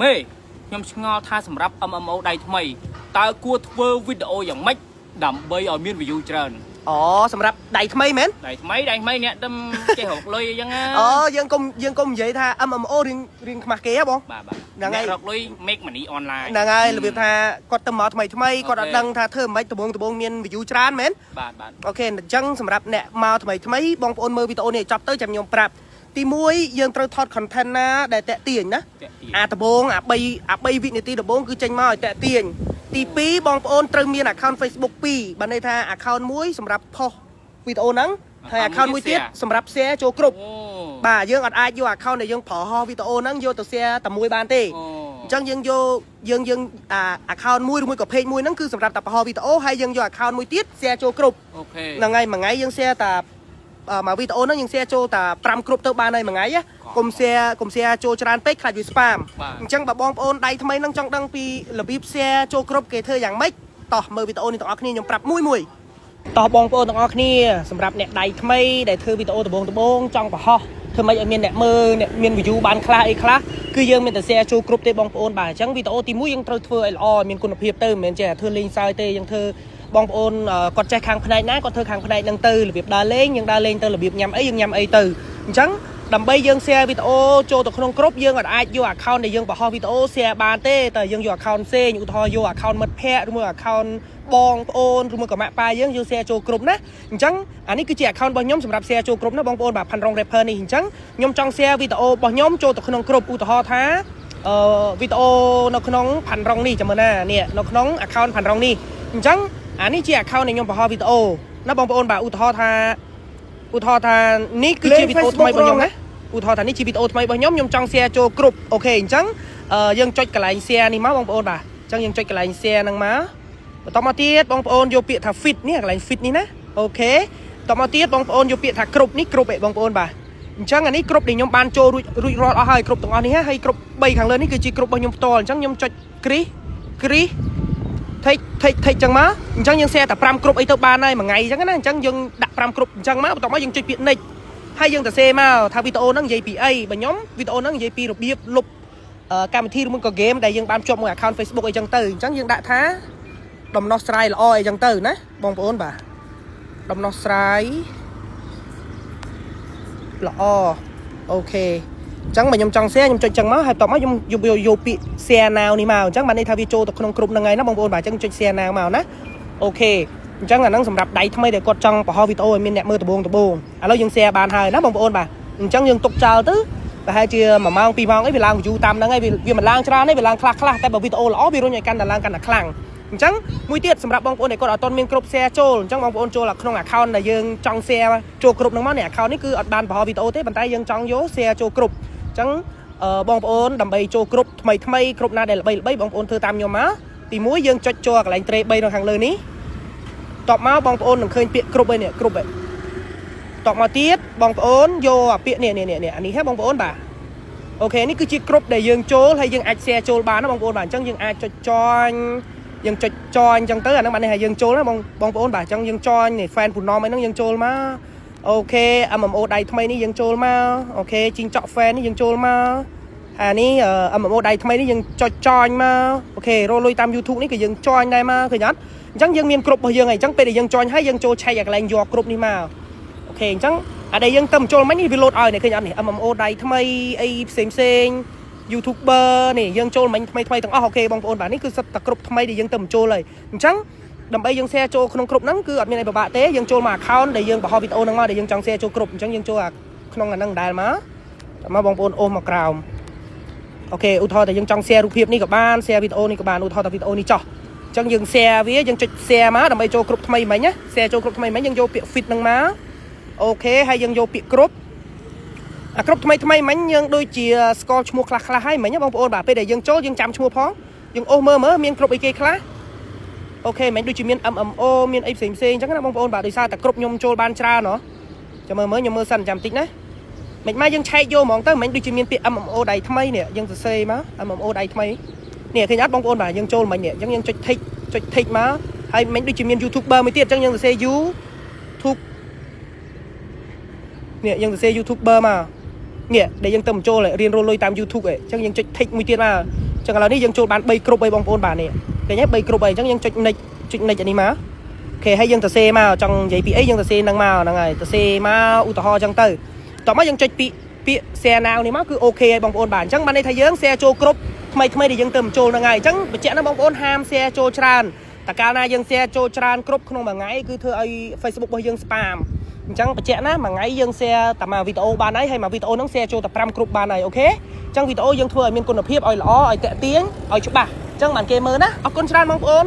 មេខ្ញុំឆ្ងល់ថាសម្រាប់ MMO ដៃថ្មីតើគួរធ្វើវីដេអូយ៉ាងម៉េចដើម្បីឲ្យមាន view ច្រើនអូសម្រាប់ដៃថ្មីមែនដៃថ្មីអ្នកដឹងចេះរកលុយអញ្ចឹងអូយើងកុំនិយាយថា MMO រៀងខ្មាស់គេហ៎បងបាទហ្នឹងហើយរកលុយ make money online ហ្នឹងហើយរបៀបថាគាត់ទៅមកថ្មីគាត់អត់ដឹងថាធ្វើមិនដបងមាន view ច្រើនមែនបាទអូខេអញ្ចឹងសម្រាប់អ្នកមកថ្មីបងប្អូនមើលវីដេអូនេះចប់ទៅចាំខ្ញុំប្រាប់ទី1យើងត្រូវថត content ណាដែលតាក់ទាញណាអាដបងអា3វិនាទីដបងគឺចេញមកឲ្យតាក់ទាញទី2បងប្អូនត្រូវមាន account Facebook 2បើន័យថា account មួយសម្រាប់ផុសវីដេអូហ្នឹងហើយ account មួយទៀតសម្រាប់ share ចូលគ្រប់បាទយើងអត់អាចយក account ដែលយើងប្រើហោះវីដេអូហ្នឹងយកទៅ share តែមួយបានទេអញ្ចឹងយើងយកយើងaccount មួយឬមួយក៏ page មួយហ្នឹងគឺសម្រាប់តែប្រើហោះវីដេអូហើយយើងយក account មួយទៀត share ចូលគ្រប់អូខេហ្នឹងហើយមួយថ្ងៃយើង share តែមកវីដេអូហ្នឹងយើង share ចូលតែ5គ្រប់ទៅបានហើយមួយថ្ងៃកុំ share ចូលច្រើនពេកខ្លាចវា spam អញ្ចឹងបើបងប្អូនដៃថ្មីហ្នឹងចង់ដឹងពីរបៀប share ចូលគ្រប់គេធ្វើយ៉ាងម៉េចតោះមើលវីដេអូនេះទាំងអស់គ្នាខ្ញុំប្រាប់មួយតោះបងប្អូនទាំងអស់គ្នាសម្រាប់អ្នកដៃថ្មីដែលធ្វើវីដេអូដំបូងចង់បង្ហោះធ្វើម៉េចឲ្យមានអ្នកមើលអ្នកមាន view បានខ្លះអីខ្លះគឺយើងមានតែ share ចូលគ្រប់ទេបងប្អូនបាទអញ្ចឹងវីដេអូទី1យើងត្រូវធ្វើឲ្យល្អមានគុណភាពទៅមិនមែនចេះធ្វើលេងសើចទេយើងធ្វើបងប្អូនគាត់ចេះខាងផ្នែកណាគាត់ធ្វើខាងផ្នែកហ្នឹងទៅរបៀបដើរលេងយើងដើរលេងទៅរបៀបញ៉ាំអីយើងញ៉ាំអីទៅអញ្ចឹងដើម្បីយើង share វីដេអូចូលទៅក្នុងក្រុមយើងអាចយក account ដែលយើងបង្ហោះវីដេអូ share បានទេតែយើងយក account ផ្សេងឧទាហរណ៍យក account មិត្តភ័ក្តិឬមួយ account បងប្អូនឬមួយក៏ម៉ាក់ប៉ាយើង share ចូលក្រុមណាអញ្ចឹងអានេះគឺជា account របស់ខ្ញុំសម្រាប់ share ចូលក្រុមណាបងប្អូនបាទ Phanrong Rapper នេះអញ្ចឹងខ្ញុំចង់ share វីដេអូរបស់ខ្ញុំចូលទៅក្នុងក្រុមឧទាហរណ៍ថាវីដេអូនៅក្នុង Phanrong នេះចាំមើលណានេះនៅក្នុង account Phanrong នេះអញ្ចឹងអានេះជា account នៃខ្ញុំបង្ហោះវីដេអូណាបងប្អូនបាទឧទាហរណ៍ថានេះគឺជាវីដេអូថ្មីរបស់ខ្ញុំណាឧទាហរណ៍ថានេះជាវីដេអូថ្មីរបស់ខ្ញុំចង់ share ចូលគ្រប់អូខេអញ្ចឹងយើងចុចកន្លែង share នេះមកបងប្អូនបាទអញ្ចឹងយើងចុចកន្លែង share ហ្នឹងមកបន្តមកទៀតបងប្អូនយកពាក្យថា fit នេះកន្លែង fit នេះណាអូខេបន្តមកទៀតបងប្អូនយកពាក្យថាគ្រប់នេះគ្រប់ឯងបងប្អូនបាទអញ្ចឹងអានេះគ្រប់ដែលខ្ញុំបានចូលរួចរាល់អស់ហើយគ្រប់ទាំងអស់នេះហើយគ្រប់3ខាងលើនេះគឺជាគ្រប់របស់ខ្ញុំផ្ទាល់អញ្ចឹងខ្ញុំចុចគ្រីសថេកចឹងមកអញ្ចឹងយើង share តែ5គ្រប់អីទៅបានហើយមួយថ្ងៃអញ្ចឹងណាអញ្ចឹងយើងដាក់5គ្រប់អញ្ចឹងមកបន្ទាប់មកយើងចុចពាក្យ next ហើយយើងទៅសេមកថាវីដេអូហ្នឹងនិយាយពីអីបើខ្ញុំវីដេអូហ្នឹងនិយាយពីរបៀបលុបកម្មវិធីឬមួយក៏ game ដែលយើងបានភ្ជាប់មួយ account Facebook អីចឹងទៅអញ្ចឹងយើងដាក់ថាដំណោះស្រាយល្អអីចឹងទៅណាបងប្អូនបាទដំណោះស្រាយល្អអូខេអញ្ចឹងបើខ្ញុំចង់ share ខ្ញុំចុចចឹងមកហើយបន្ទាប់មកខ្ញុំយកពាក្យ share now នេះមកអញ្ចឹងបានន័យថាវាចូលទៅក្នុងក្រុមហ្នឹងហើយណាបងប្អូនបាទអញ្ចឹងចុច share now មកណាអូខេអញ្ចឹងអាហ្នឹងសម្រាប់ដៃថ្មីដែលគាត់ចង់បង្ហោះវីដេអូឲ្យមានអ្នកមើលដំបូងឥឡូវយើង share បានហើយណាបងប្អូនបាទអញ្ចឹងយើងទុកចោលទៅប្រហែលជា1ម៉ោង2ម៉ោងអីវាឡើង view តាមហ្នឹងហើយវាមិនឡើងច្រើនទេវាឡើងខ្លះតែបើវីដេអូល្អវារុញឲ្យកាន់តែឡើងកាន់តែខ្លាំងអញ្ចឹងមួយទៀតសម្រាប់បងប្អូនដែលគាត់អត់ទាន់មានគ្រប់ share ចូលអញ្ចឹងបងប្អូនចូលក្នុង account ដែលយើងចង់ share ចូលគ្រប់ហ្នឹងមកនេះ account នេះគឺអត់បានបង្ហោះវីដេអូទេប៉ុន្តែយើងចង់យក share ចូលគ្រប់អញ្ចឹងបងប្អូនដើម្បីចូលគ្រប់ថ្មីគ្រប់ណាដែលល្បីបងប្អូនធ្វើតាមខ្ញុំមកទី1យើងចុចចូលកន្លែង tray 3នៅខាងលើនេះតបមកបងប្អូននឹងឃើញពាក្យគ្រប់ឯនេះគ្រប់ឯងតបមកទៀតបងប្អូនយកអាពាក្យនេះអានេះហ៎បងប្អូនបាទអូខេនេះគឺជាគ្រប់ដែលយើងចូលហើយយើងអាច share ចូលបានណាបងប្អូនបាទអញ្ចឹងយើងអាចចុច join យើងចុច join អញ្ចឹងទៅអាហ្នឹងបានន័យថាយើងចូលណាបងប្អូនបាទអញ្ចឹងយើង join នេះ fan ពូណំអីហ្នឹងយើងចូលមកអូខេ MMO ដៃថ្មីនេះយើងចូលមកអូខេជីងចក់ fan នេះយើងចូលមកអានេះ MMO ដៃថ្មីនេះយើងចុច join មកអូខេរលុយតាម YouTube នេះក៏យើង join ដែរមកឃើញអត់អញ្ចឹងយើងមានគ្រប់របស់យើងហើយអញ្ចឹងពេលដែលយើង join ហើយយើងចូលឆែកឲ្យកន្លែងយកគ្រប់នេះមកអូខេអញ្ចឹងអាដែលយើងទៅចូលមិញនេះវា load ឲ្យនេះឃើញអត់នេះ MMO ដៃថ្មីអីផ្សេង YouTuber នេះយើងចូលមិញថ្មីទាំងអស់អូខេបងប្អូនបាទនេះគឺសិតតែគ្រប់ថ្មីដែលយើងទៅចូលហើយអញ្ចឹងដើម្បីយើង share ចូលក្នុងក្រុមហ្នឹងគឺអត់មានអីពិបាកទេយើងចូលមក account ដែលយើងបង្ហោះវីដេអូហ្នឹងមកដែលយើងចង់ share ចូលក្រុមអញ្ចឹងយើងចូលក្នុងអាហ្នឹងដែរមកបងប្អូនអូសមកក្រោមអូខេឧទាហរណ៍តែយើងចង់ share រូបភាពនេះក៏បាន share វីដេអូនេះក៏បានឧទាហរណ៍តែវីដេអូនេះចោះអញ្ចឹងយើង share វាយើងចុច share មកដើម្បីចូលក្រុមថ្មីមិញណា share ចូលក្រុមថ្មីមិញយើងយកពាក្យ fit ហ្នឹងមកអូខេហើយយើងយកពាក្យគ្រប់អាគ្រប់ថ្មីមិញយើងដូចជាស្គាល់ឈ្មោះខ្លះហើយមិញណាបងប្អូនបាទពេលដែលយើងចូលយើងចាំឈ្មោះផងយើងអូសមើលមានគ្រប់អីគេខ្លះអូខេមិញដូចជាមាន MMO មានអីផ្សេងអញ្ចឹងណាបងប្អូនបាទដោយសារតែគ្រប់ខ្ញុំចូលបានច្រើនហ៎ចាំមើលខ្ញុំមើលសិនចាំតិចណាមិនមកយើងឆែកយកហ្មងទៅមិញដូចជាមានពាក្យ MMO ដៃថ្មីនេះយើងសរសេរមក MMO ដៃថ្មីនេះឃើញអត់បងប្អូនបាទយើងចូលមិញនេះអញ្ចឹងយើងចុច tick មកហើយមិញដូចជាមាន YouTuber មួយទៀតអញ្ចឹងយើងសរសេរ YouTube នេះយើងសរសេរ YouTuber មក nè để dân tầm trôi lại riêng rồi tam YouTube ấy chẳng dân thích mùi tiền mà chẳng là đi dân trôi bán bay group bay bong ôn bà này cái nhé bay group bay chẳng dân chuyện này đi má ok hay dân tờ xe mà trong giấy bị ấy dân tờ xe năng mà năng ngày tờ xe mà u tờ ho chẳng từ tỏ mắt dân chuyện bị xe nào này má cứ ok bong ôn bản chẳng ban đây thấy dân xe trôi group thay để dân tầm trôi năng ngày chẳng bị chẹn nó bong ôn ham xe trôi trànแต่การนายังเสียโจจรานกรุ๊ปขนมแบบไงคือเธอไอ้ Facebook บ่ยังสปามจังประเจ๊นะมาไงยังเสียแต่มาวิดีโอบานไหนให้มาวิดีโอน้องเสียโจแต่พรำกรุ๊ปบานไหนโอเคจังวิดีโอยังเธอมีคุณภาพไอ้ล้อไอ้แตะเตียงไอ้ชุบบ่าจังมันเกมเมอร์นะเอาคนจรานมองโอน